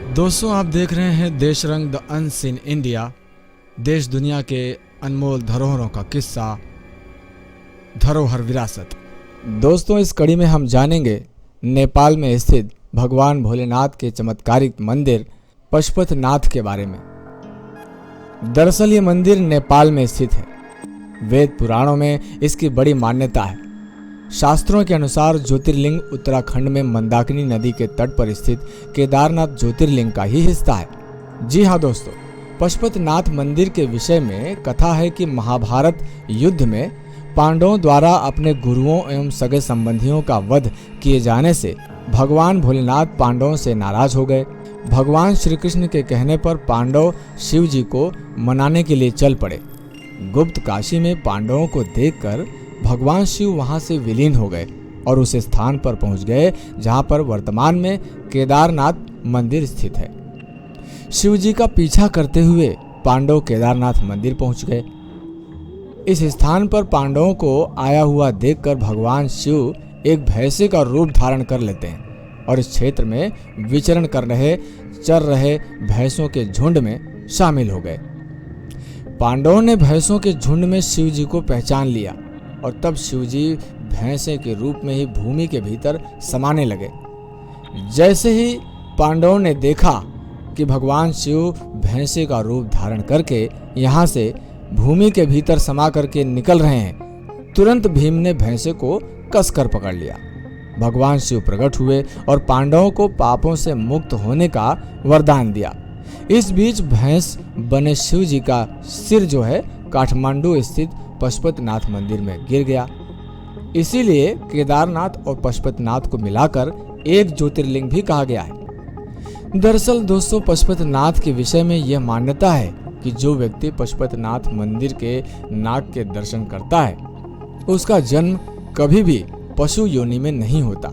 दोस्तों, आप देख रहे हैं देश रंग द अनसीन इंडिया। देश दुनिया के अनमोल धरोहरों का किस्सा, धरोहर विरासत। दोस्तों, इस कड़ी में हम जानेंगे नेपाल में स्थित भगवान भोलेनाथ के चमत्कारिक मंदिर पशुपतिनाथ के बारे में। दरअसल ये मंदिर नेपाल में स्थित है। वेद पुराणों में इसकी बड़ी मान्यता है। शास्त्रों के अनुसार ज्योतिर्लिंग उत्तराखंड में मंदाकिनी नदी के तट पर स्थित केदारनाथ ज्योतिर्लिंग का ही हिस्सा है। जी हाँ दोस्तों, पशुपतिनाथ मंदिर के विषय में कथा है कि महाभारत युद्ध में पांडवों द्वारा अपने गुरुओं एवं सगे संबंधियों का वध किए जाने से भगवान भोलेनाथ पांडवों से नाराज हो गए। भगवान श्री कृष्ण के कहने पर पांडव शिव जी को मनाने के लिए चल पड़े। गुप्त काशी में पांडवों को देखकर भगवान शिव वहां से विलीन हो गए और उस स्थान पर पहुंच गए जहां पर वर्तमान में केदारनाथ मंदिर स्थित है। शिव जी का पीछा करते हुए पांडव केदारनाथ मंदिर पहुंच गए। इस स्थान पर पांडवों को आया हुआ देखकर भगवान शिव एक भैंसे का रूप धारण कर लेते हैं और इस क्षेत्र में विचरण चर रहे भैंसों के झुंड में शामिल हो गए। पांडवों ने भैंसों के झुंड में शिव जी को पहचान लिया और तब शिव जी भैंसे के रूप में ही भूमि के भीतर समाने लगे। जैसे ही पांडवों ने देखा कि भगवान शिव भैंसे का रूप धारण करके यहाँ से भूमि के भीतर समा करके निकल रहे हैं, तुरंत भीम ने भैंसे को कसकर पकड़ लिया। भगवान शिव प्रकट हुए और पांडवों को पापों से मुक्त होने का वरदान दिया। इस बीच भैंस बने शिव जी का सिर जो है काठमांडू स्थित पशुपतिनाथ मंदिर में गिर गया। इसीलिए केदारनाथ और पशुपतिनाथ को मिलाकर एक ज्योतिर्लिंग भी कहा गया है। दरअसल दोस्तों, पशुपतिनाथ के विषय में यह मान्यता है कि जो व्यक्ति पशुपतिनाथ मंदिर के नाग के दर्शन करता है उसका जन्म कभी भी पशु योनि में नहीं होता।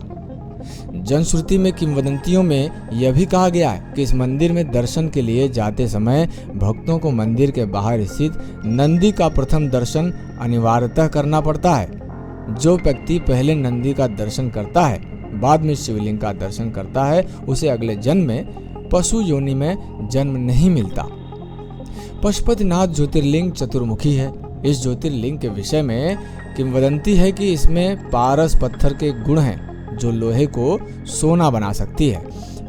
जनश्रुति में किंवदंतियों में यह भी कहा गया है कि इस मंदिर में दर्शन के लिए जाते समय भक्तों को मंदिर के बाहर स्थित नंदी का प्रथम दर्शन अनिवार्यतः करना पड़ता है। जो व्यक्ति पहले नंदी का दर्शन करता है बाद में शिवलिंग का दर्शन करता है उसे अगले जन्म में पशु योनि में जन्म नहीं मिलता। पशुपतिनाथ ज्योतिर्लिंग चतुर्मुखी है। इस ज्योतिर्लिंग के विषय में किंवदंती है कि इसमें पारस पत्थर के गुण हैं जो लोहे को सोना बना सकती है।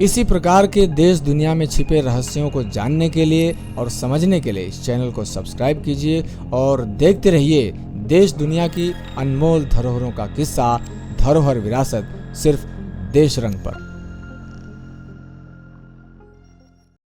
इसी प्रकार के देश दुनिया में छिपे रहस्यों को जानने के लिए और समझने के लिए इस चैनल को सब्सक्राइब कीजिए और देखते रहिए देश दुनिया की अनमोल धरोहरों का किस्सा, धरोहर विरासत, सिर्फ देश रंग पर।